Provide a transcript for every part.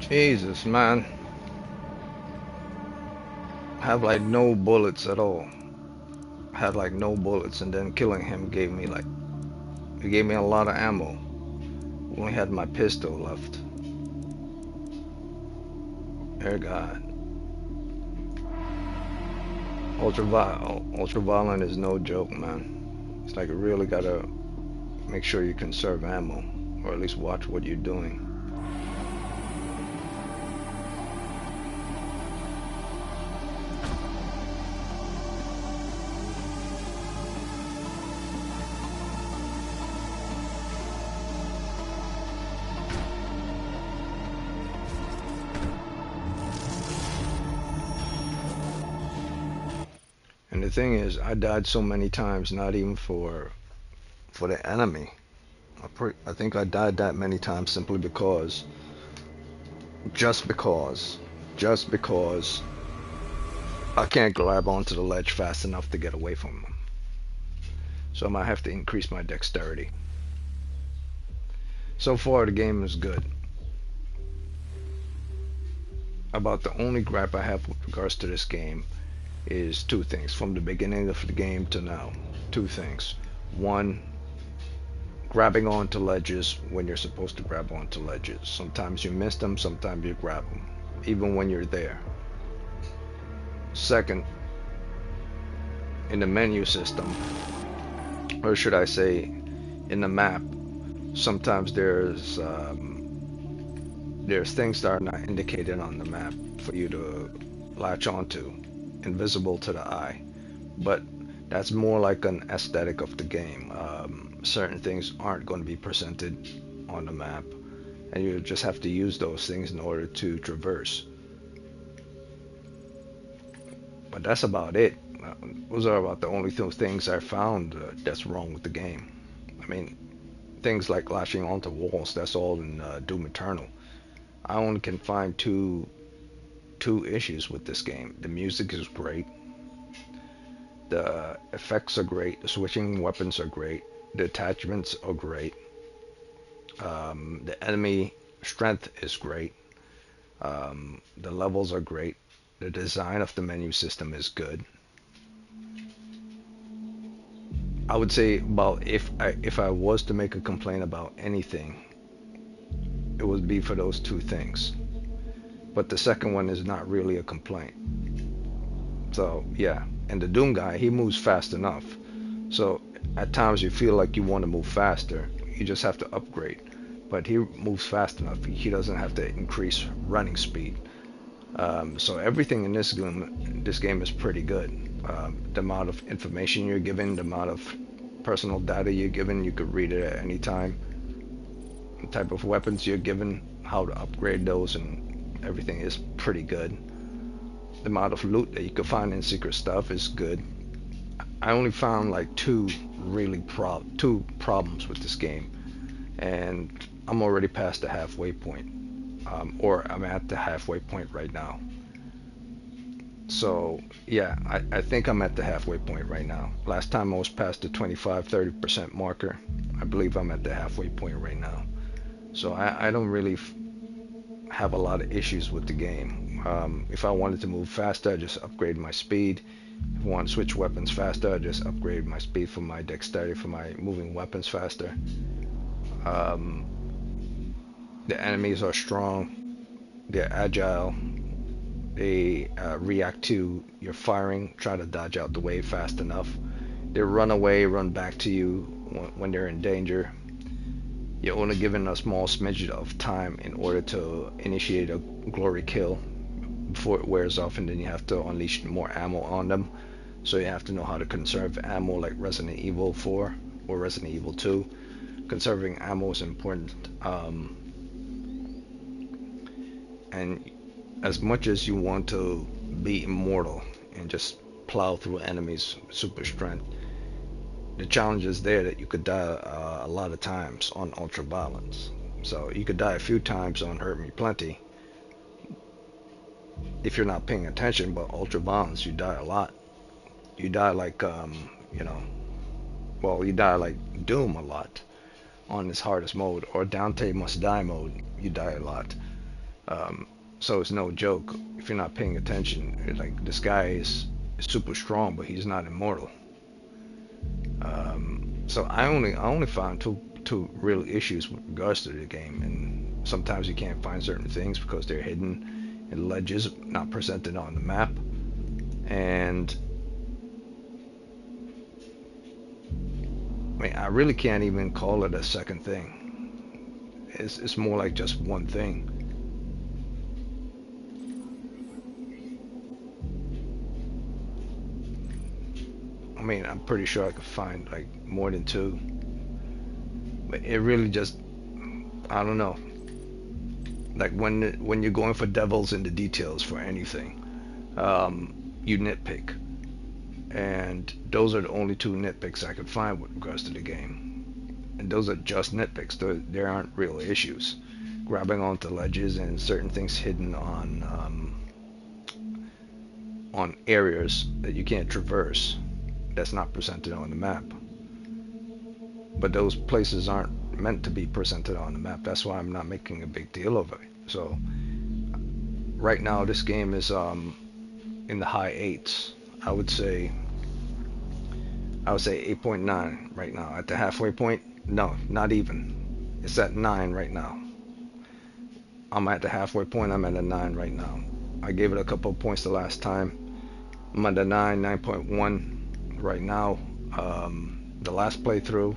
Jesus, man. Have like no bullets at all. Had like no bullets, and then killing him gave me like it gave me a lot of ammo. Only had my pistol left. Dear God. Ultra violent is no joke, man. It's like you really gotta make sure you conserve ammo, or at least watch what you're doing. And the thing is, I died so many times, not even for the enemy. I think I died that many times simply because, just because, just because I can't grab onto the ledge fast enough to get away from them. So I might have to increase my dexterity. So far, the game is good. About the only gripe I have with regards to this game is two things. From the beginning of the game to now, two things. One, grabbing onto ledges when you're supposed to grab onto ledges. Sometimes you miss them, sometimes you grab them, even when you're there. Second, in the menu system, or should I say, in the map, sometimes there's things that are not indicated on the map for you to latch onto, invisible to the eye. But that's more like an aesthetic of the game. Certain things aren't going to be presented on the map, and you just have to use those things in order to traverse. But that's about it. Those are about the only two things I found that's wrong with the game. I mean, things like latching onto walls, that's all in Doom Eternal. I only can find two issues with this game. The music is great. The effects are great. The switching weapons are great. The attachments are great. The enemy strength is great. The levels are great. The design of the menu system is good. I would say about if I was to make a complaint about anything, it would be for those two things. But the second one is not really a complaint. So yeah, and the Doom guy, he moves fast enough. So at times you feel like you want to move faster, you just have to upgrade. But he moves fast enough. He doesn't have to increase running speed. So everything in this game is pretty good. The amount of information you're given, the amount of personal data you're given, you could read it at any time. The type of weapons you're given, how to upgrade those, and everything is pretty good. The amount of loot that you can find in secret stuff is good. I only found like two problems with this game, and I'm already past the halfway point, or I'm at the halfway point right now. So yeah, I think I'm at the halfway point right now. Last time I was past the 25-30% marker. I believe I'm at the halfway point right now. So I don't really have a lot of issues with the game. If I wanted to move faster, I just upgrade my speed. If I want to switch weapons faster, I just upgrade my speed for my dexterity for my moving weapons faster. Um, the enemies are strong. They're agile. They react to your firing, try to dodge out the way fast enough. They run away, run back to you when they're in danger. You're only given a small smidge of time in order to initiate a glory kill before it wears off, and then you have to unleash more ammo on them. So you have to know how to conserve ammo like Resident Evil 4 or Resident Evil 2. Conserving ammo is important. And as much as you want to be immortal and just plow through enemies with super strength, the challenge is there that you could die a lot of times on ultra violence. So you could die a few times on hurt me plenty if you're not paying attention, but ultra violence you die a lot. You die like you know, well, you die like Doom a lot on this hardest mode, or Dante Must Die mode. You die a lot. So it's no joke if you're not paying attention. Like this guy is super strong, but he's not immortal. So I only found two real issues with regards to the game, and sometimes you can't find certain things because they're hidden in ledges, not presented on the map, and I mean I really can't even call it a second thing. It's more like just one thing. I mean I'm pretty sure I could find like more than two, but it really just I don't know. Like when you're going for devils in the details for anything, you nitpick, and those are the only two nitpicks I could find with regards to the game. And those are just nitpicks. There aren't real issues. Grabbing onto ledges and certain things hidden on areas that you can't traverse, that's not presented on the map. But those places aren't meant to be presented on the map. That's why I'm not making a big deal of it. So right now this game is in the high eights. I would say 8.9 right now. At the halfway point, no, not even. It's at 9 right now. I'm at the halfway point. I'm at a 9 right now. I gave it a couple of points the last time. I'm at a 9.1 right now. The last playthrough,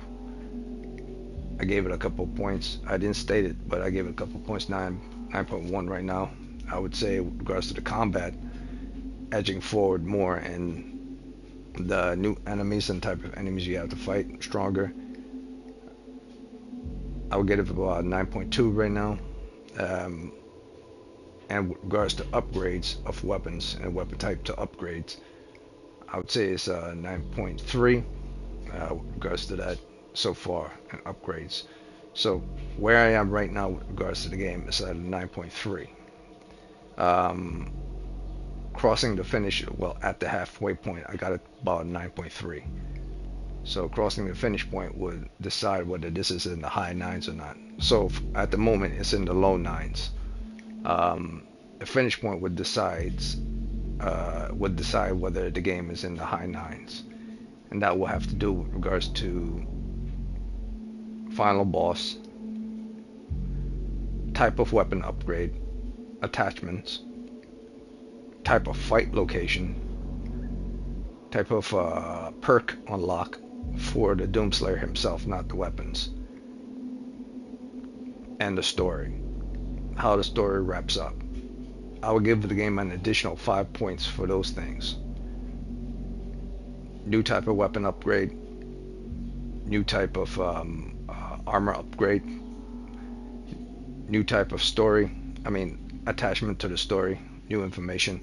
I gave it a couple of points. I didn't state it, but I gave it a couple of points. 9.1 right now. I would say with regards to the combat, edging forward more, and the new enemies and type of enemies you have to fight stronger. I would get it about 9.2 right now. And with regards to upgrades of weapons and weapon type to upgrades, I would say it's 9.3 with regards to that so far and upgrades. So where I am right now with regards to the game is at a 9.3. Crossing the finish, well, at the halfway point, I got it about 9.3. So crossing the finish point would decide whether this is in the high nines or not. So at the moment, it's in the low nines. The finish point would decide whether the game is in the high nines, and that will have to do with regards to final boss, type of weapon upgrade, attachments, type of fight location, type of perk unlock for the Doomslayer himself, not the weapons, and the story, how the story wraps up. I would give the game an additional 5 points for those things. New type of weapon upgrade, new type of armor upgrade, new type of story, attachment to the story, new information,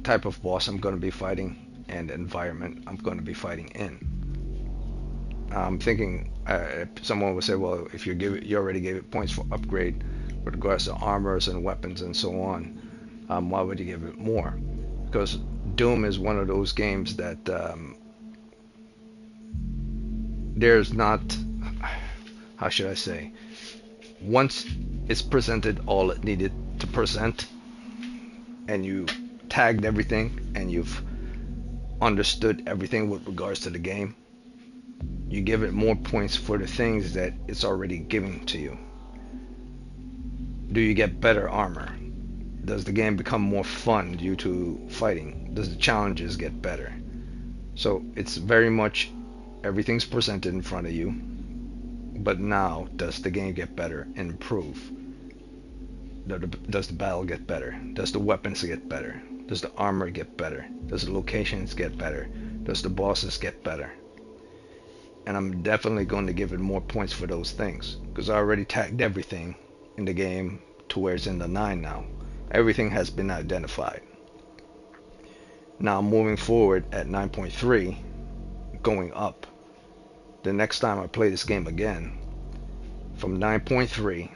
type of boss I'm going to be fighting, and environment I'm going to be fighting in. I'm thinking someone would say, well, if you already gave it points for upgrade with regards to armors and weapons and so on, why would you give it more? Because Doom is one of those games that there's not, how should I say, once it's presented all it needed to present, and you tagged everything, and you've understood everything with regards to the game, you give it more points for the things that it's already giving to you. Do you get better armor? Does the game become more fun due to fighting? Does the challenges get better? So it's very much everything's presented in front of you, but now does the game get better and improve? Does the battle get better? Does the weapons get better? Does the armor get better? Does the locations get better? Does the bosses get better? And I'm definitely going to give it more points for those things, because I already tagged everything in the game to where it's in the 9 now. Everything has been identified. Now moving forward at 9.3, going up. The next time I play this game again, from 9.3,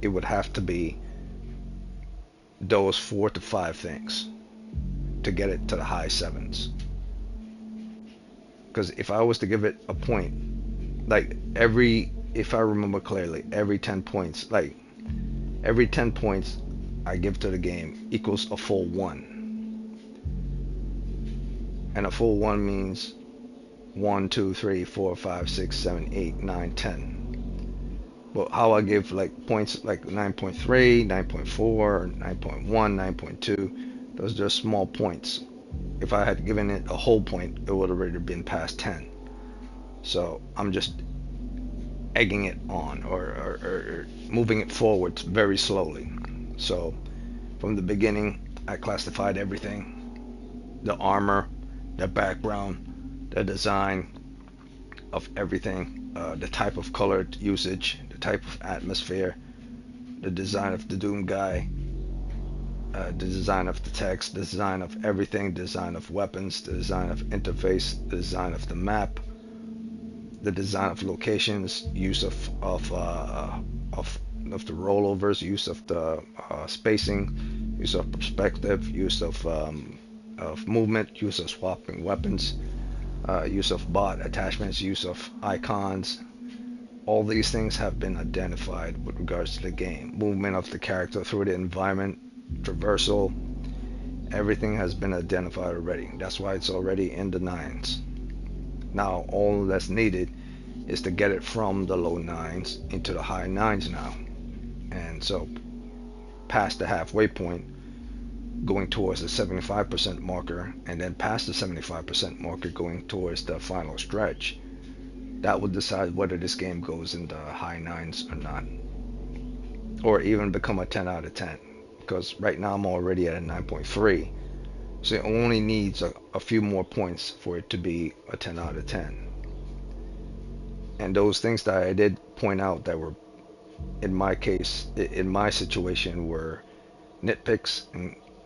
it would have to be those 4 to 5 things to get it to the high 7s. Because if I was to give it a point, like if I remember clearly, every 10 points, like every 10 points I give to the game equals a full one. And a full one means 1, 2, 3, 4, 5, 6, 7, 8, 9, 10. But how I give like points like 9.3, 9.4, 9.1, 9.2, those are just small points. If I had given it a whole point, it would have already been past 10. So I'm just egging it on or moving it forward very slowly. So from the beginning, I classified everything, the armor, the background, the design of everything, the type of color usage, the type of atmosphere, the design of the Doom guy, the design of the text, the design of everything, design of weapons, the design of interface, the design of the map, the design of locations, use of the rollovers, use of the spacing, use of perspective, use of movement, use of swapping weapons, use of bot attachments, use of icons. All these things have been identified with regards to the game. Movement of the character through the environment, traversal, everything has been identified already. That's why it's already in the 9s. Now all that's needed is to get it from the low 9s into the high 9s now. And so past the halfway point, going towards the 75% marker, and then past the 75% marker going towards the final stretch, that will decide whether this game goes in the high 9s or not, or even become a 10 out of 10, because right now I'm already at a 9.3, so it only needs a few more points for it to be a 10 out of 10. And those things that I did point out that were, in my case, in my situation, were nitpicks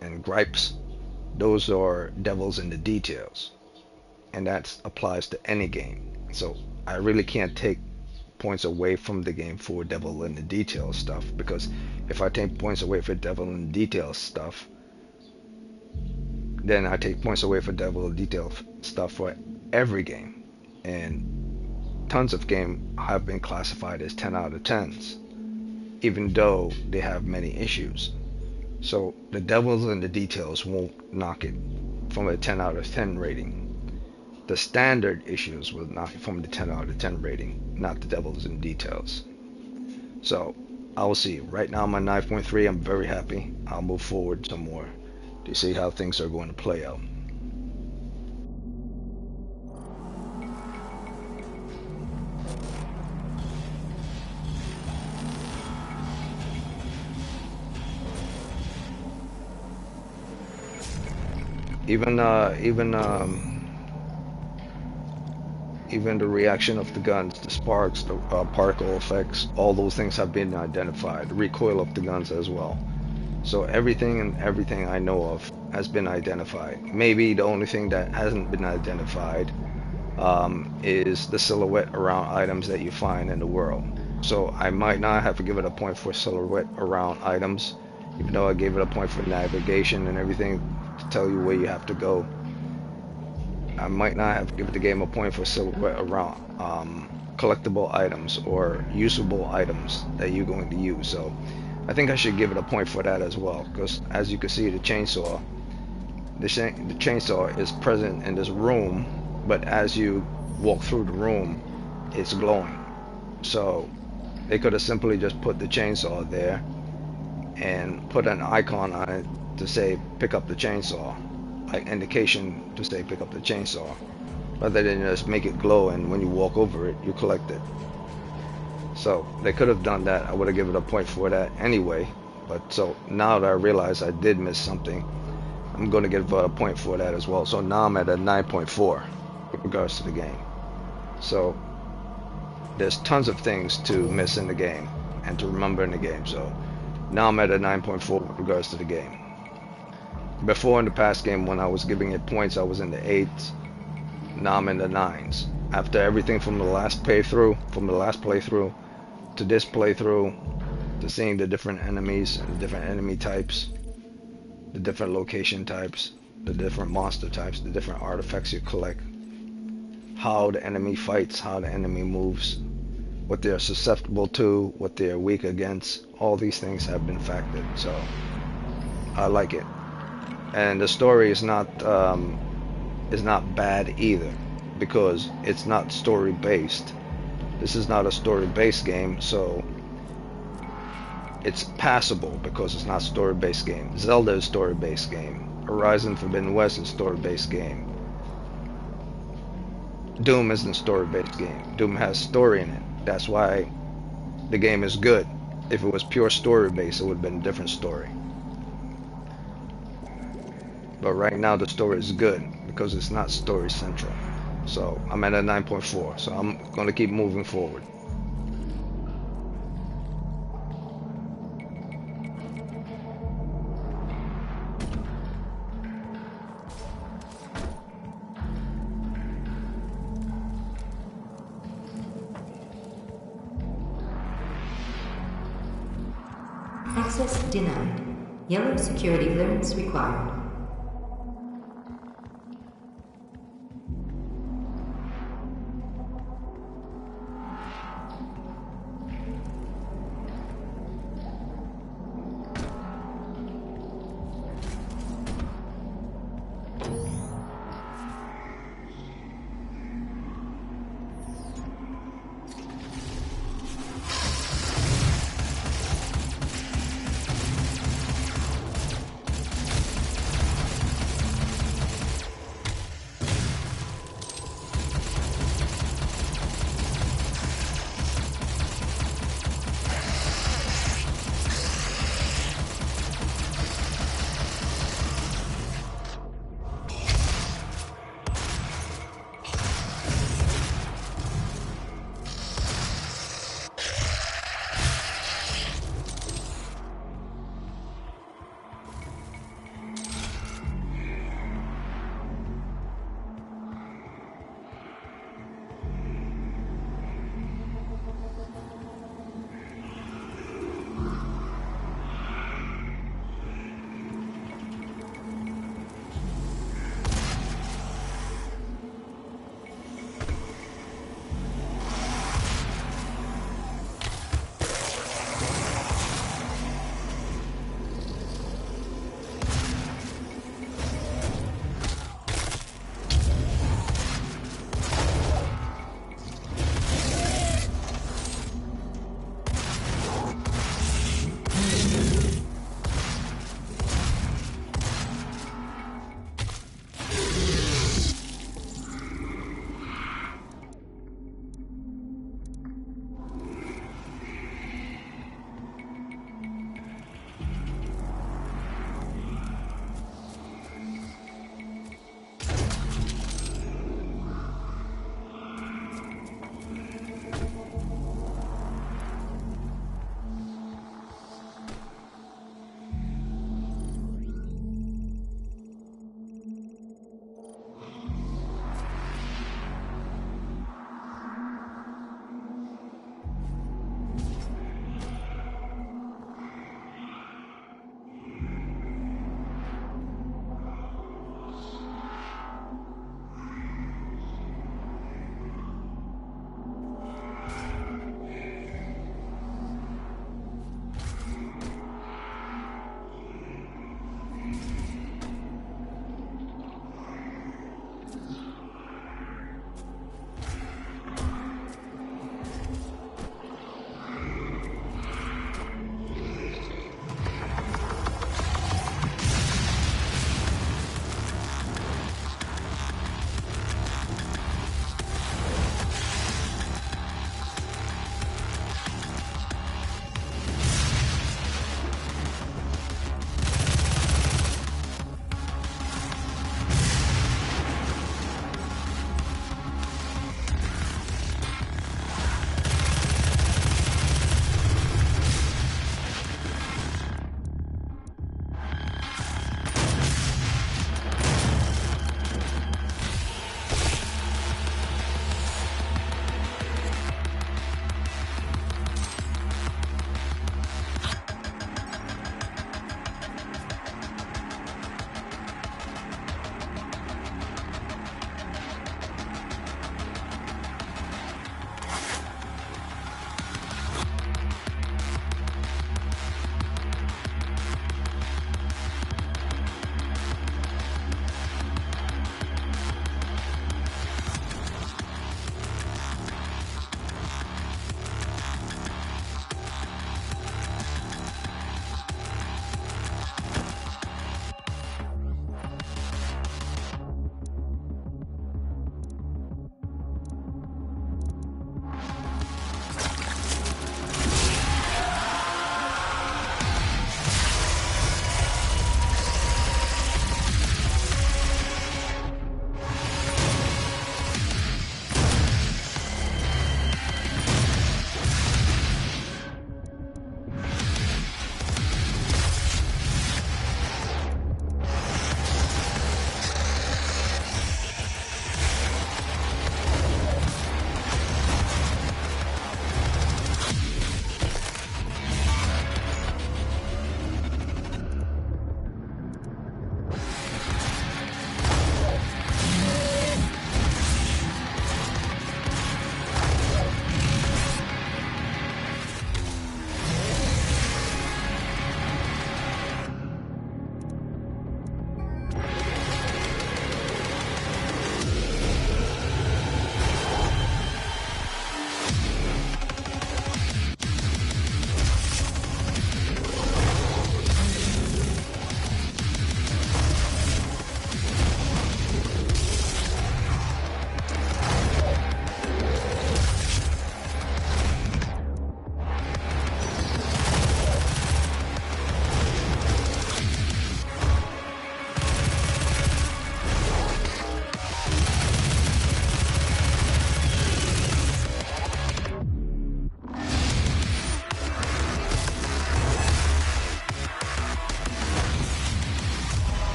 and gripes. Those are devils in the details, and that applies to any game. So I really can't take points away from the game for devil in the details stuff, because if I take points away for devil in the details stuff, then I take points away for devil in the details stuff for every game. And tons of games have been classified as 10 out of 10s, even though they have many issues. So the devils in the details won't knock it from a 10 out of 10 rating. The standard issues will knock it from the 10 out of 10 rating, not the devils in details. So I'll see. Right now I'm at 9.3. I'm very happy. I'll move forward some more to see how things are going to play out. Even the reaction of the guns, the sparks, the particle effects, all those things have been identified. The recoil of the guns as well. So everything I know of has been identified. Maybe the only thing that hasn't been identified is the silhouette around items that you find in the world. So I might not have to give it a point for silhouette around items, even though I gave it a point for navigation and everything to tell you where you have to go. I might not have given the game a point for silhouette around collectible items or usable items that you're going to use. So I think I should give it a point for that as well, because as you can see, the chainsaw is present in this room, but as you walk through the room, it's glowing. So they could have simply just put the chainsaw there and put an icon on it to say pick up the chainsaw, like indication to say pick up the chainsaw, rather than just make it glow and when you walk over it you collect it. So they could have done that. I would have given it a point for that anyway. But so now that I realize I did miss something, I'm going to give a point for that as well. So now I'm at a 9.4 with regards to the game. So there's tons of things to miss in the game and to remember in the game. So now I'm at a 9.4 with regards to the game. Before in the past game, when I was giving it points, I was in the 8s. Now I'm in the 9s. After everything from the last playthrough, to this playthrough, to seeing the different enemies and the different enemy types, the different location types, the different monster types, the different artifacts you collect, how the enemy fights, how the enemy moves, what they're susceptible to, what they're weak against. All these things have been factored, so I like it. And the story is not bad either, because it's not story based. This is not a story based game, so it's passable because it's not story based game. Zelda is story based game. Horizon Forbidden West is story based game. Doom isn't a story based game. Doom has story in it. That's why the game is good. If it was pure story based, it would have been a different story. But right now the story is good because it's not story central. So I'm at a 9.4. So I'm going to keep moving forward. Access denied. Yellow security clearance required.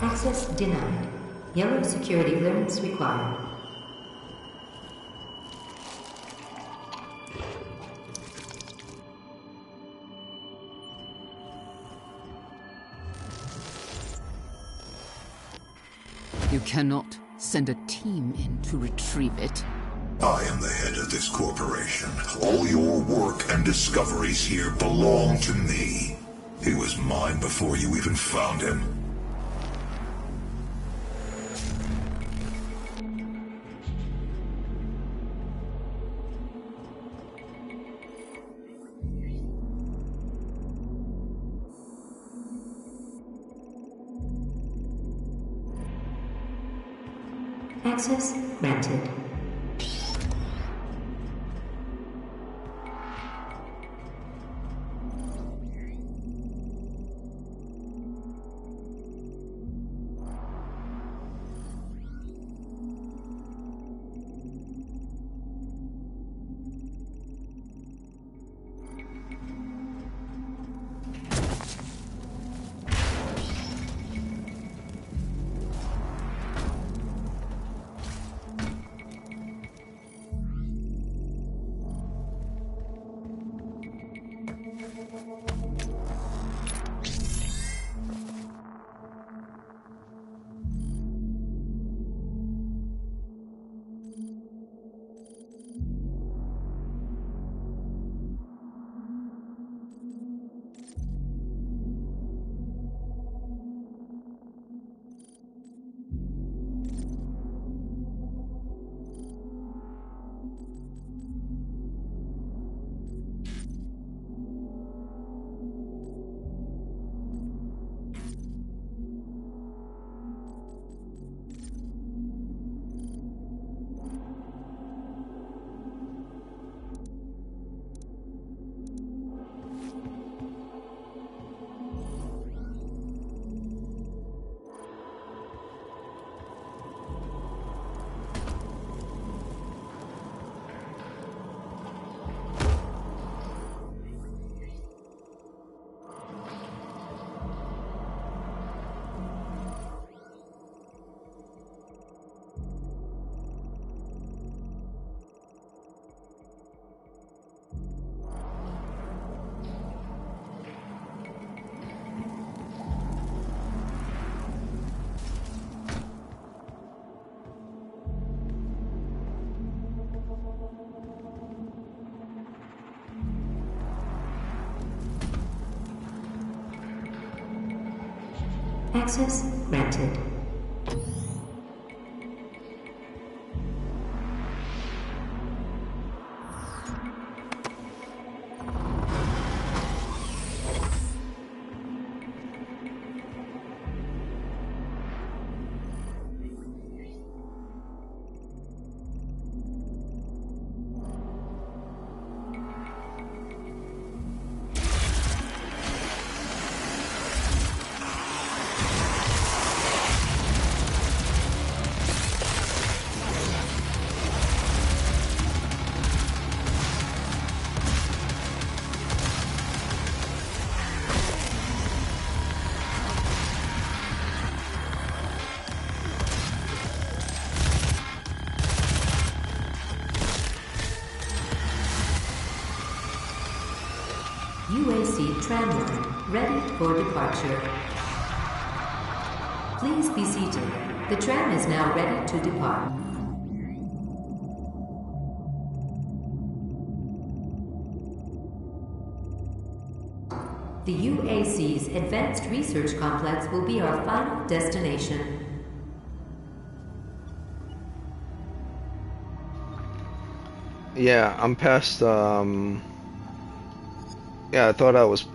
Access denied. Yellow security clearance required. You cannot send a team in to retrieve it. I am the head of this corporation. All your work and discoveries here belong to me. He was mine before you even found him. Access granted. Access granted. UAC tramline ready for departure. Please be seated. The tram is now ready to depart. The UAC's Advanced Research Complex will be our final destination. Yeah, I'm past. Yeah, I thought I was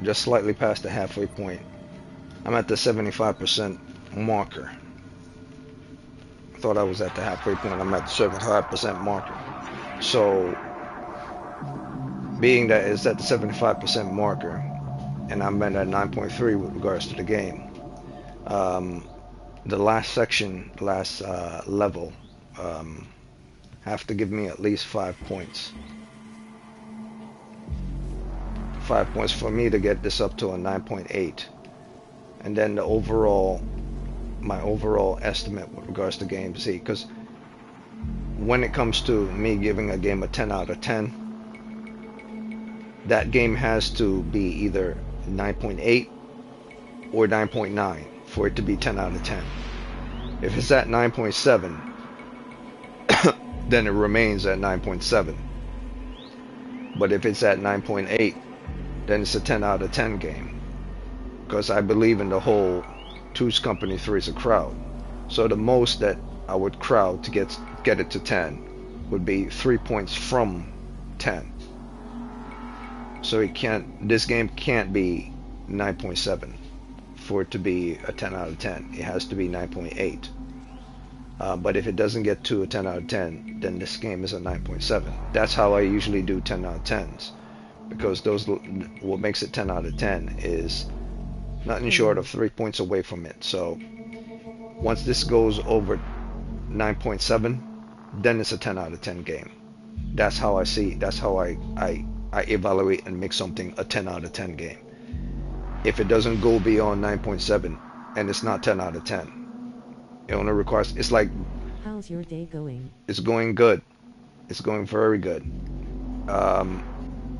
just slightly past the halfway point. I'm at the 75% marker. I thought I was at the halfway point. I'm at the 75% marker. So, being that it's at the 75% marker, and I'm at 9.3 with regards to the game, the last section, last level, have to give me at least 5 points. 5 points for me to get this up to a 9.8. and then my overall estimate with regards to game. See, because when it comes to me giving a game a 10 out of 10, that game has to be either 9.8 or 9.9 for it to be 10 out of 10. If it's at 9.7, then it remains at 9.7. But if it's at 9.8, then it's a 10 out of 10 game. Because I believe in the whole two's company, three's a crowd. So the most that I would crowd to get it to 10 would be 3 points from 10. So this game can't be 9.7 for it to be a 10 out of 10. It has to be 9.8. But if it doesn't get to a 10 out of 10, then this game is a 9.7. That's how I usually do 10 out of 10s, because what makes it 10 out of 10 is nothing short of 3 points away from it. So once this goes over 9.7, then it's a 10 out of 10 game. That's how I see. That's how I evaluate and make something a 10 out of 10 game. If it doesn't go beyond 9.7 and it's not 10 out of 10, it only requires, it's like, how's your day going? It's going good. It's going very good.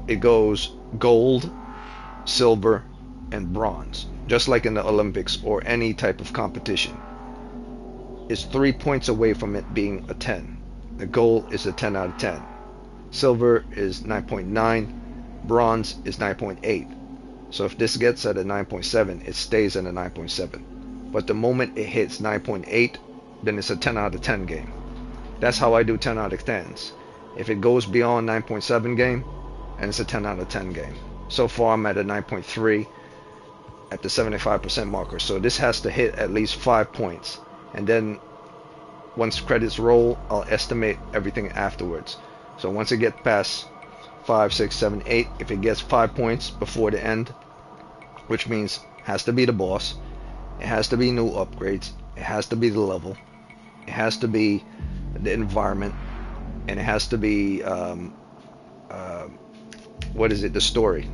It goes gold, silver, and bronze, just like in the Olympics or any type of competition. It's 3 points away from it being a 10. The gold is a 10 out of 10. Silver is 9.9. Bronze is 9.8. So if this gets at a 9.7, it stays at a 9.7. But the moment it hits 9.8, then it's a 10 out of 10 game. That's how I do 10 out of 10s. If it goes beyond 9.7 game, and it's a 10 out of 10 game. So far I'm at a 9.3 at the 75% marker. So this has to hit at least 5 points. And then once credits roll, I'll estimate everything afterwards. So once it gets past 5, 6, 7, 8, if it gets 5 points before the end, which means has to be the boss, it has to be new upgrades, it has to be the level, it has to be the environment, and it has to be the story.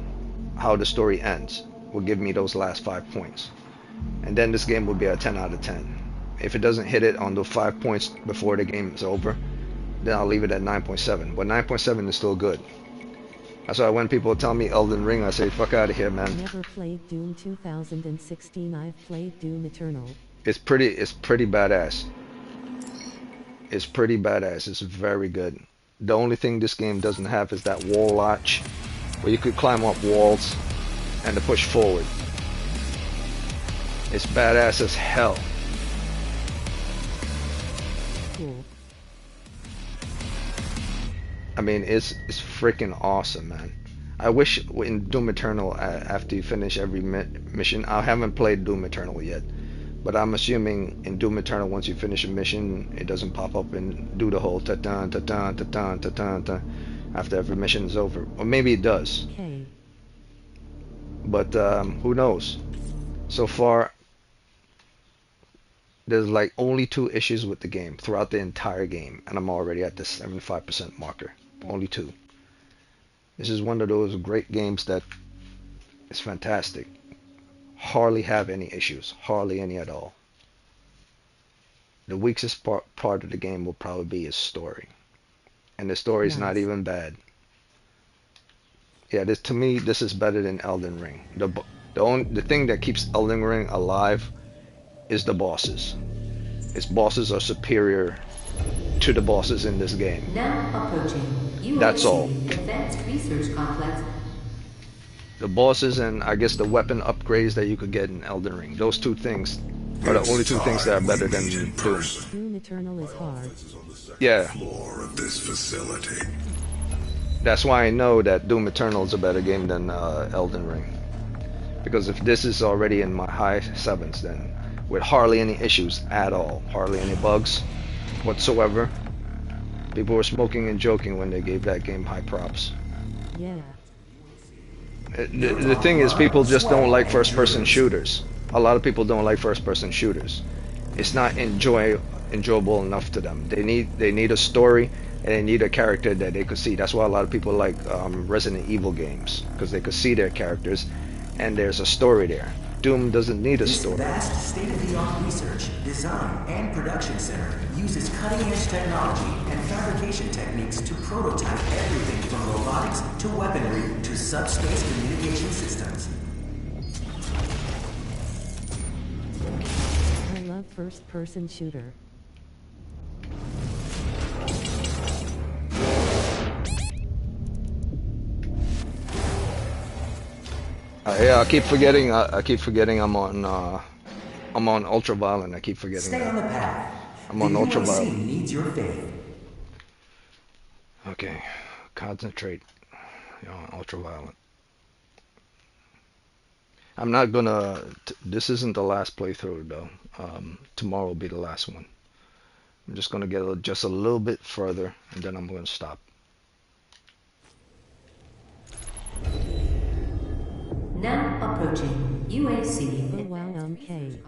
How the story ends will give me those last 5 points, and then this game will be a 10 out of 10. If it doesn't hit it on the 5 points before the game is over, then I'll leave it at 9.7. But 9.7 is still good. That's why when people tell me Elden Ring, I say, fuck out of here, man. Never played Doom 2016. I've played Doom Eternal. It's pretty badass. It's pretty badass. It's very good. The only thing this game doesn't have is that wall latch, where you could climb up walls and to push forward. It's badass as hell. Cool. I mean, it's freaking awesome, man. I wish in Doom Eternal, after you finish every mission, I haven't played Doom Eternal yet, but I'm assuming in Doom Eternal, once you finish a mission, it doesn't pop up and do the whole ta-ta, ta-ta, ta-ta, ta-ta, ta after every mission is over. Or maybe it does. Okay. But who knows? So far, there's like only 2 issues with the game throughout the entire game, and I'm already at the 75% marker. Only 2. This is one of those great games that is fantastic. Hardly have any issues, hardly any at all. The weakest part of the game will probably be its story, and the story is not even bad. Yeah, to me, this is better than Elden Ring. The thing that keeps Elden Ring alive is the bosses. Its bosses are superior to the bosses in this game. Now approaching UAC That's all. Advanced Research Complex. The bosses and I guess the weapon upgrades that you could get in Elden Ring. Those 2 things are the only 2 things that are better than Doom. Doom Eternal is hard. Yeah. Floor of this facility. That's why I know that Doom Eternal is a better game than Elden Ring. Because if this is already in my high 7s, then with hardly any issues at all, hardly any bugs whatsoever, people were smoking and joking when they gave that game high props. Yeah. The thing is, people just don't like first-person shooters. A lot of people don't like first-person shooters. It's not enjoyable enough to them. They need a story, and they need a character that they could see. That's why a lot of people like Resident Evil games, because they could see their characters, and there's a story there. Doom doesn't need a This store. vast state-of-the-art research, design, and production center uses cutting-edge technology and fabrication techniques to prototype everything from robotics to weaponry to subspace communication systems. I love first-person shooter. Yeah, I keep forgetting. I keep forgetting I'm on. I'm on ultraviolet. I keep forgetting Stay on the that. path. I'm The on UAC ultraviolet. needs your faith. Okay, concentrate. You're on ultraviolet. I'm not gonna. This isn't the last playthrough though. Tomorrow will be the last one. I'm just gonna get just a little bit further, and then I'm gonna stop. Now approaching UAC. Oh wow, okay.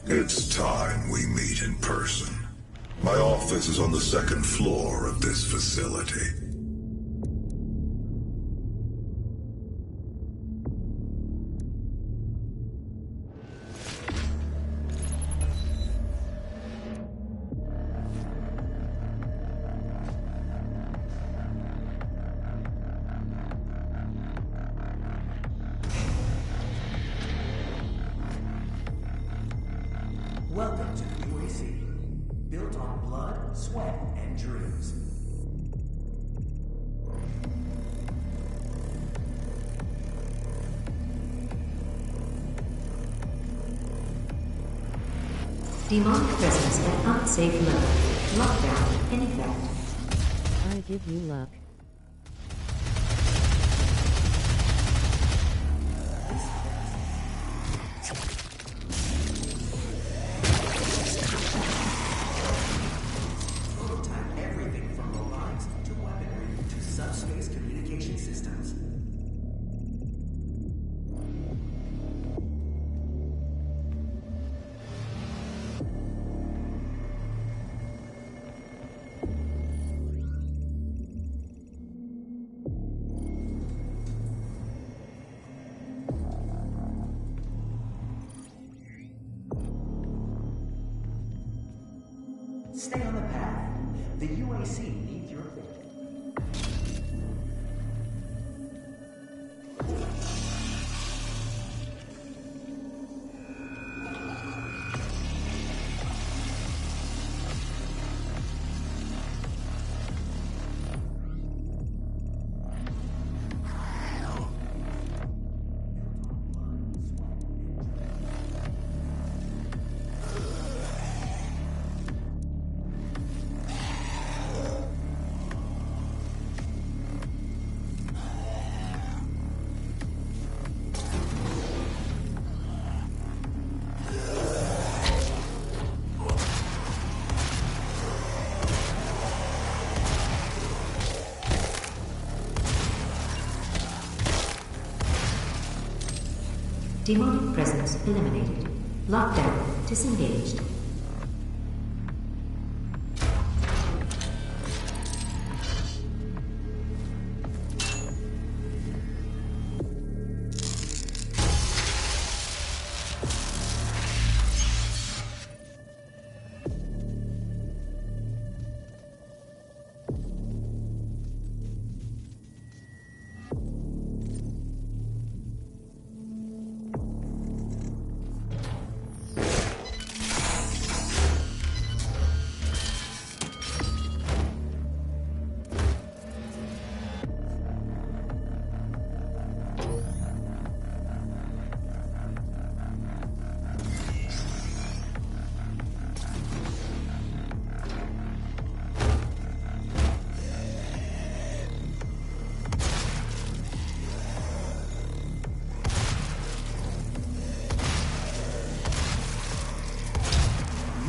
It's time we meet in person. My office is on the second floor of this facility. Welcome to the UAC, built on blood, sweat, and dreams. Demonic presence at unsafe level. Lockdown in effect. I give you luck. Prototype everything from robotics to weaponry to subspace communication systems. Stay on the path. The UAC needs your faith. Demonic presence eliminated. Lockdown disengaged.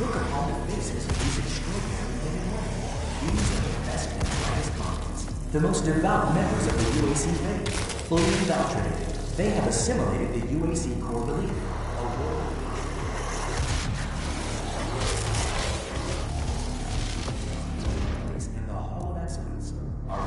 Look upon the faces of these extraordinary living men. These are the best and brightest minds. The most devout members of the UAC faith, fully indoctrinated. They have assimilated the UAC core belief. A world and the Hall of Excellence are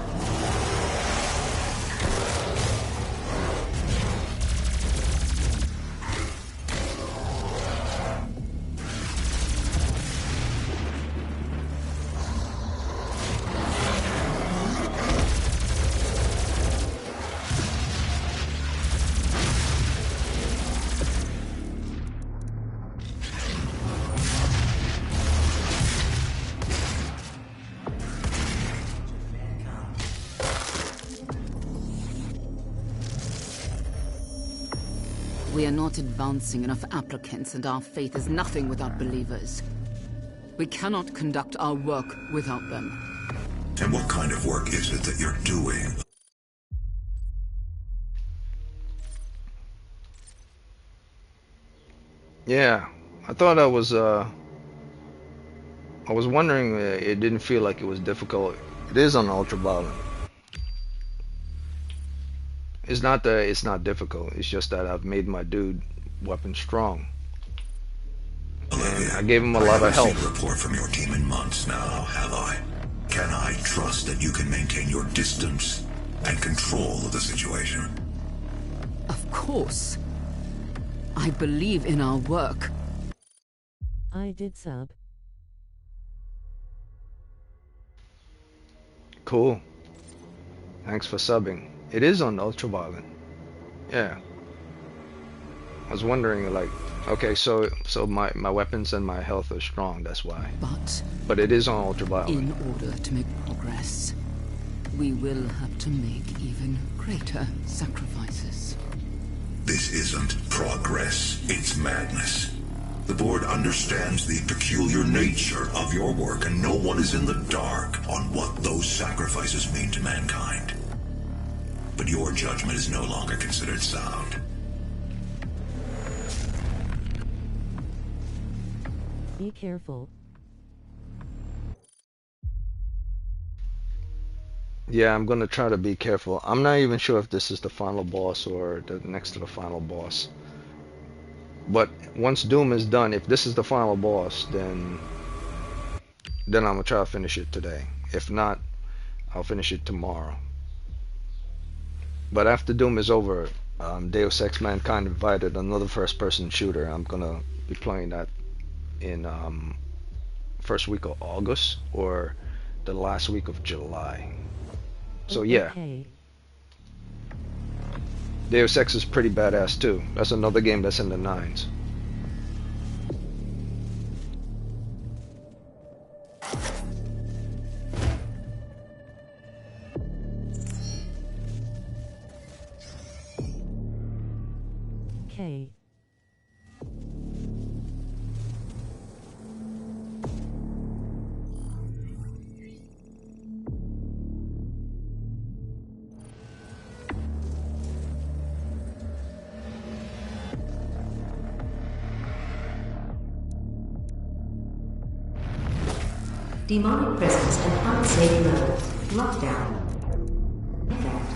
We are not advancing enough applicants, and our faith is nothing without believers. We cannot conduct our work without them. And what kind of work is it that you're doing? Yeah, I thought I was wondering, it didn't feel like it was difficult. It is on ultraviolet. It's not that it's not difficult. It's just that I've made my dude weapon strong. And I gave him a lot of help. I haven't seen a report from your team in months now, have I? Can I trust that you can maintain your distance and control of the situation? Of course. I believe in our work. I did sub. Cool. Thanks for subbing. It is on ultraviolet. Yeah. I was wondering, like, okay, so my weapons and my health are strong, that's why. But it is on ultraviolet. In order to make progress, we will have to make even greater sacrifices. This isn't progress, it's madness. The board understands the peculiar nature of your work, and no one is in the dark on what those sacrifices mean to mankind. But your judgment is no longer considered sound. Be careful. Yeah, I'm gonna try to be careful. I'm not even sure if this is the final boss or the next to the final boss. But once Doom is done, if this is the final boss, then I'm gonna try to finish it today. If not, I'll finish it tomorrow. But after Doom is over, Deus Ex Mankind invited another first-person shooter. I'm gonna be playing that in first week of August or the last week of July. So yeah, Okay. Deus Ex is pretty badass too. That's another game that's in the 9s. Okay. Demonic presence at unsafe levels. Lockdown. Effect.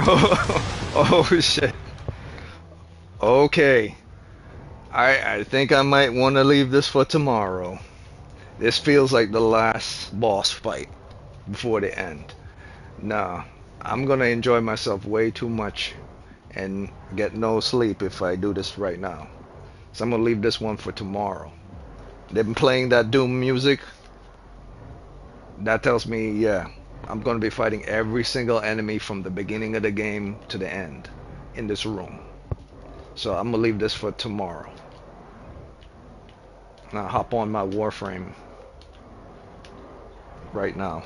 Oh shit. Okay. I think I might want to leave this for tomorrow. This feels like the last boss fight before the end. Nah, I'm gonna enjoy myself way too much and get no sleep if I do this right now. So I'm gonna leave this one for tomorrow. They've been playing that Doom music. That tells me, yeah, I'm gonna be fighting every single enemy from the beginning of the game to the end in this room. So I'm gonna leave this for tomorrow. Now hop on my Warframe right now.